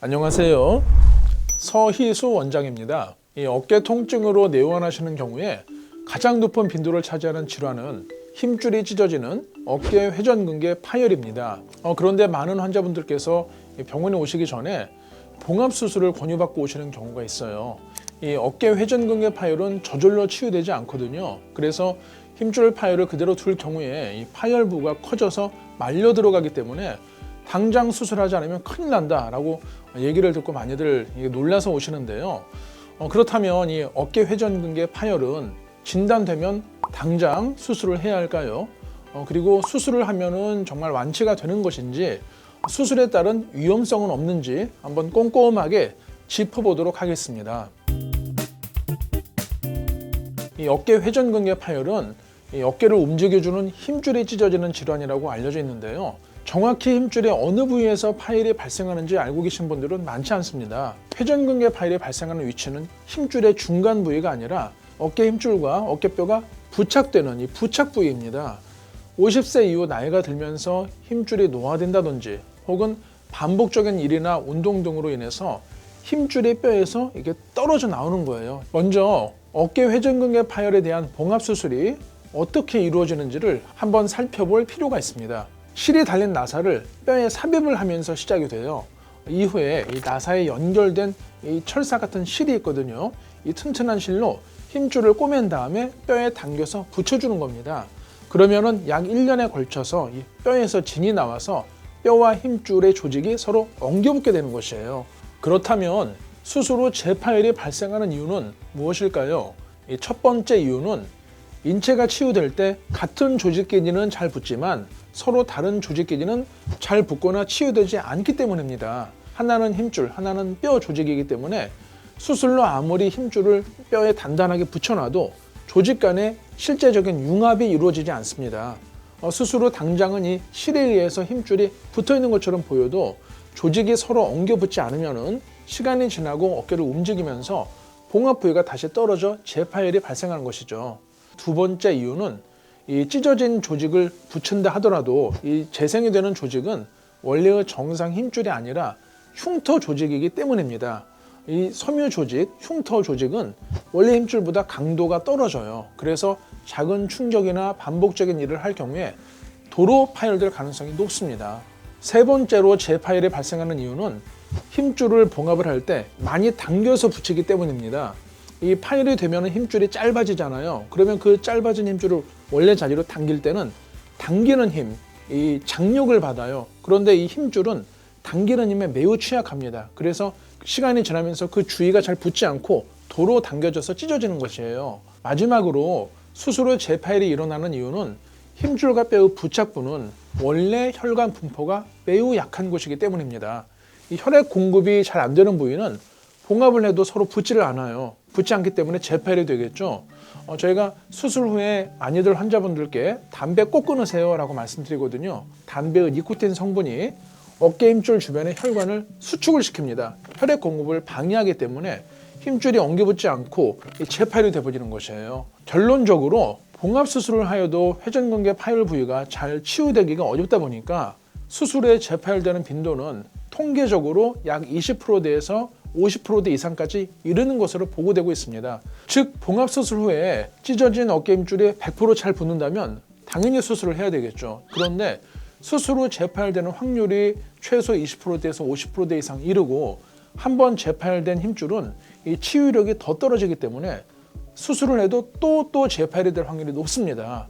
안녕하세요. 서희수 원장입니다. 이 어깨 통증으로 내원하시는 경우에 가장 높은 빈도를 차지하는 질환은 힘줄이 찢어지는 어깨 회전근개 파열입니다. 그런데 많은 환자분들께서 병원에 오시기 전에 봉합수술을 권유받고 오시는 경우가 있어요. 이 어깨 회전근개 파열은 저절로 치유되지 않거든요. 그래서 힘줄 파열을 그대로 둘 경우에 이 파열 부가 커져서 말려 들어가기 때문에 당장 수술하지 않으면 큰일 난다라고 얘기를 듣고 많이들 놀라서 오시는데요. 그렇다면 이 어깨 회전근개 파열은 진단되면 당장 수술을 해야 할까요? 그리고 수술을 하면은 정말 완치가 되는 것인지 수술에 따른 위험성은 없는지 한번 꼼꼼하게 짚어보도록 하겠습니다. 이 어깨 회전근개 파열은 이 어깨를 움직여주는 힘줄이 찢어지는 질환이라고 알려져 있는데요. 정확히 힘줄의 어느 부위에서 파열이 발생하는지 알고 계신 분들은 많지 않습니다. 회전근개 파열이 발생하는 위치는 힘줄의 중간 부위가 아니라 어깨 힘줄과 어깨뼈가 부착되는 이 부착 부위입니다. 50세 이후 나이가 들면서 힘줄이 노화된다든지 혹은 반복적인 일이나 운동 등으로 인해서 힘줄이 뼈에서 이게 떨어져 나오는 거예요. 먼저 어깨 회전근개 파열에 대한 봉합수술이 어떻게 이루어지는지를 한번 살펴볼 필요가 있습니다. 실이 달린 나사를 뼈에 삽입을 하면서 시작이 돼요. 이후에 이 나사에 연결된 이 철사 같은 실이 있거든요. 이 튼튼한 실로 힘줄을 꼬맨 다음에 뼈에 당겨서 붙여주는 겁니다. 그러면은 약 1년에 걸쳐서 이 뼈에서 진이 나와서 뼈와 힘줄의 조직이 서로 엉겨붙게 되는 것이에요. 그렇다면 수술 후 재파열이 발생하는 이유는 무엇일까요? 이 첫 번째 이유는 인체가 치유될 때 같은 조직끼리는 잘 붙지만 서로 다른 조직끼리는 잘 붙거나 치유되지 않기 때문입니다. 하나는 힘줄, 하나는 뼈 조직이기 때문에 수술로 아무리 힘줄을 뼈에 단단하게 붙여놔도 조직 간에 실제적인 융합이 이루어지지 않습니다. 수술 후 당장은 이 실에 의해서 힘줄이 붙어 있는 것처럼 보여도 조직이 서로 엉겨 붙지 않으면 시간이 지나고 어깨를 움직이면서 봉합 부위가 다시 떨어져 재파열이 발생하는 것이죠. 두 번째 이유는 이 찢어진 조직을 붙인다 하더라도 이 재생이 되는 조직은 원래의 정상 힘줄이 아니라 흉터 조직이기 때문입니다. 이 섬유 조직, 흉터 조직은 원래 힘줄보다 강도가 떨어져요. 그래서 작은 충격이나 반복적인 일을 할 경우에 도로 파열될 가능성이 높습니다. 세 번째로 재파열이 발생하는 이유는 힘줄을 봉합을 할 때 많이 당겨서 붙이기 때문입니다. 이 파열이 되면 힘줄이 짧아지잖아요. 그러면 그 짧아진 힘줄을 원래 자리로 당길 때는 당기는 힘, 이 장력을 받아요. 그런데 이 힘줄은 당기는 힘에 매우 취약합니다. 그래서 시간이 지나면서 그 주위가 잘 붙지 않고 도로 당겨져서 찢어지는 것이에요. 마지막으로 수술 후 재파열이 일어나는 이유는 힘줄과 뼈의 부착부는 원래 혈관 분포가 매우 약한 곳이기 때문입니다. 이 혈액 공급이 잘 안 되는 부위는 봉합을 해도 서로 붙지를 않아요. 붙지 않기 때문에 재파열이 되겠죠. 저희가 수술 후에 많이들 환자분들께 담배 꼭 끊으세요 라고 말씀드리거든요. 담배의 니코틴 성분이 어깨 힘줄 주변의 혈관을 수축을 시킵니다. 혈액 공급을 방해하기 때문에 힘줄이 엉겨붙지 않고 재파열이 되어버리는 것이에요. 결론적으로 봉합수술을 하여도 회전근개 파열 부위가 잘 치유되기가 어렵다 보니까 수술 후에 재파열되는 빈도는 통계적으로 약 20%대에서 50% 이상까지 이르는 것으로 보고되고 있습니다. 즉 봉합수술 후에 찢어진 어깨 힘줄이 100% 잘 붙는다면 당연히 수술을 해야 되겠죠. 그런데 수술 후 재파열되는 확률이 최소 20%대에서 50% 이상 이르고 한번 재파열된 힘줄은 이 치유력이 더 떨어지기 때문에 수술을 해도 또 재파열이 될 확률이 높습니다.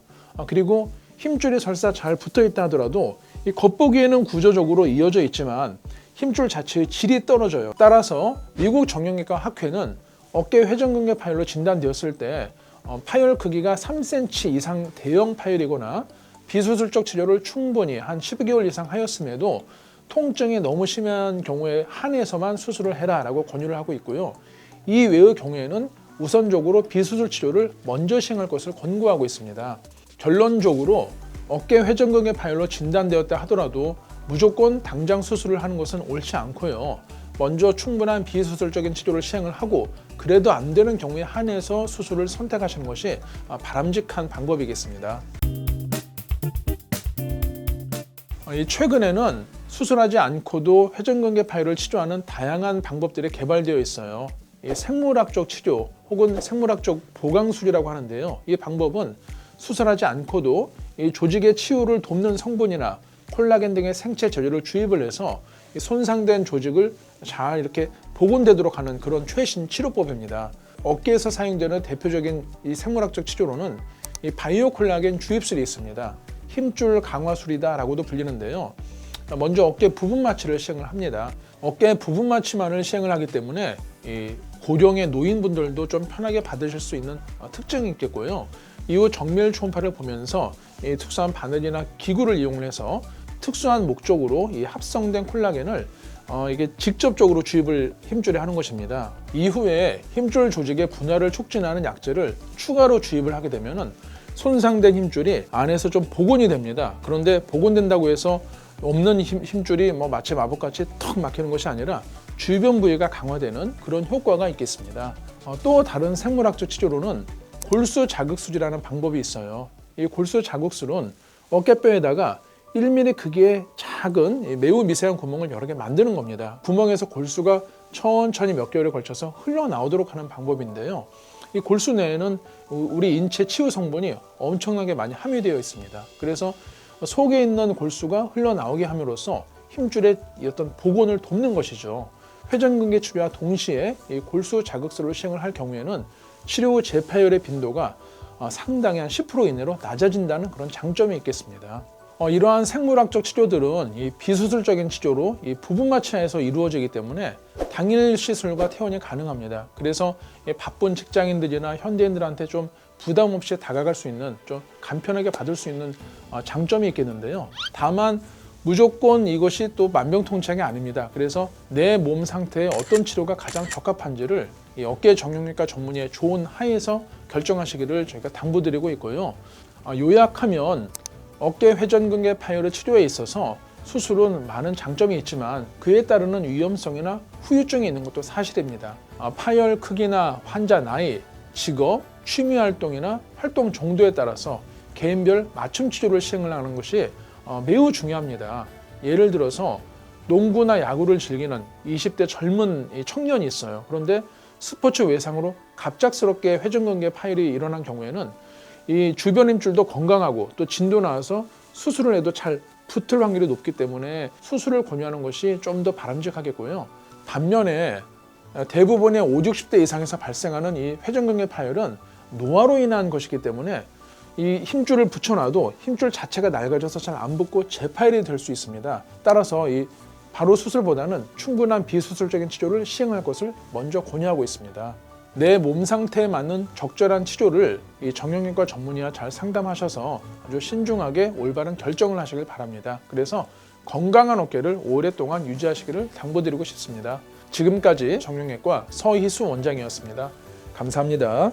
그리고 힘줄이 설사 잘 붙어 있다 하더라도 이 겉보기에는 구조적으로 이어져 있지만 힘줄 자체의 질이 떨어져요. 따라서 미국 정형외과 학회는 어깨 회전근개 파열로 진단되었을 때 파열 크기가 3cm 이상 대형 파열이거나 비수술적 치료를 충분히 한 12개월 이상 하였음에도 통증이 너무 심한 경우에 한해서만 수술을 해라 라고 권유를 하고 있고요. 이 외의 경우에는 우선적으로 비수술 치료를 먼저 시행할 것을 권고하고 있습니다. 결론적으로 어깨 회전근개 파열로 진단되었다 하더라도 무조건 당장 수술을 하는 것은 옳지 않고요. 먼저 충분한 비수술적인 치료를 시행을 하고 그래도 안 되는 경우에 한해서 수술을 선택하시는 것이 바람직한 방법이겠습니다. 최근에는 수술하지 않고도 회전근개 파열을 치료하는 다양한 방법들이 개발되어 있어요. 이 생물학적 치료 혹은 생물학적 보강술이라고 하는데요. 이 방법은 수술하지 않고도 이 조직의 치유를 돕는 성분이나 콜라겐 등의 생체 재료를 주입을 해서 이 손상된 조직을 잘 이렇게 복원되도록 하는 그런 최신 치료법입니다. 어깨에서 사용되는 대표적인 이 생물학적 치료로는 이 바이오 콜라겐 주입술이 있습니다. 힘줄 강화술이다라고도 불리는데요. 먼저 어깨 부분 마취를 시행을 합니다. 어깨 부분 마취만을 시행을 하기 때문에 이 고령의 노인분들도 좀 편하게 받으실 수 있는 특징이 있겠고요. 이후 정밀 초음파를 보면서 이 특수한 바늘이나 기구를 이용해서 특수한 목적으로 이 합성된 콜라겐을 이게 직접적으로 주입을 힘줄에 하는 것입니다. 이후에 힘줄 조직의 분화를 촉진하는 약재를 추가로 주입을 하게 되면은 손상된 힘줄이 안에서 좀 복원이 됩니다. 그런데 복원된다고 해서 없는 힘줄이 마치 마법같이 턱 막히는 것이 아니라 주변 부위가 강화되는 그런 효과가 있겠습니다. 또 다른 생물학적 치료로는 골수 자극술이라는 방법이 있어요. 이 골수 자극술은 어깨뼈에다가 1mm 크기의 작은 매우 미세한 구멍을 여러 개 만드는 겁니다. 구멍에서 골수가 천천히 몇 개월에 걸쳐서 흘러나오도록 하는 방법인데요. 이 골수 내에는 우리 인체 치유 성분이 엄청나게 많이 함유되어 있습니다. 그래서 속에 있는 골수가 흘러나오게 함으로써 힘줄의 어떤 복원을 돕는 것이죠. 회전근개 치료와 동시에 이 골수 자극술을 시행을 할 경우에는 치료 후 재파열의 빈도가 상당히 한 10% 이내로 낮아진다는 그런 장점이 있겠습니다. 이러한 생물학적 치료들은 이 비수술적인 치료로 이 부분 마취하에서 이루어지기 때문에 당일 시술과 퇴원이 가능합니다. 그래서 바쁜 직장인들이나 현대인들한테 좀 부담 없이 다가갈 수 있는, 좀 간편하게 받을 수 있는 장점이 있겠는데요. 다만 무조건 이것이 또 만병통치약이 아닙니다. 그래서 내 몸 상태에 어떤 치료가 가장 적합한지를 이 어깨 정형외과 전문의의 조언 하에서 결정하시기를 저희가 당부드리고 있고요. 요약하면 어깨 회전근개 파열의 치료에 있어서 수술은 많은 장점이 있지만 그에 따르는 위험성이나 후유증이 있는 것도 사실입니다. 파열 크기나 환자 나이, 직업, 취미 활동이나 활동 정도에 따라서 개인별 맞춤 치료를 시행을 하는 것이 매우 중요합니다. 예를 들어서 농구나 야구를 즐기는 20대 젊은 청년이 있어요. 그런데 스포츠 외상으로 갑작스럽게 회전근개 파열이 일어난 경우에는 이 주변 힘줄도 건강하고 또 진도 나와서 수술을 해도 잘 붙을 확률이 높기 때문에 수술을 권유하는 것이 좀 더 바람직하겠고요. 반면에 대부분의 50, 60대 이상에서 발생하는 이 회전근개 파열은 노화로 인한 것이기 때문에 이 힘줄을 붙여놔도 힘줄 자체가 낡아져서 잘 안 붙고 재파열이 될 수 있습니다. 따라서 이 바로 수술보다는 충분한 비수술적인 치료를 시행할 것을 먼저 권유하고 있습니다. 내 몸 상태에 맞는 적절한 치료를 이 정형외과 전문의와 잘 상담하셔서 아주 신중하게 올바른 결정을 하시길 바랍니다. 그래서 건강한 어깨를 오랫동안 유지하시기를 당부드리고 싶습니다. 지금까지 정형외과 서희수 원장이었습니다. 감사합니다.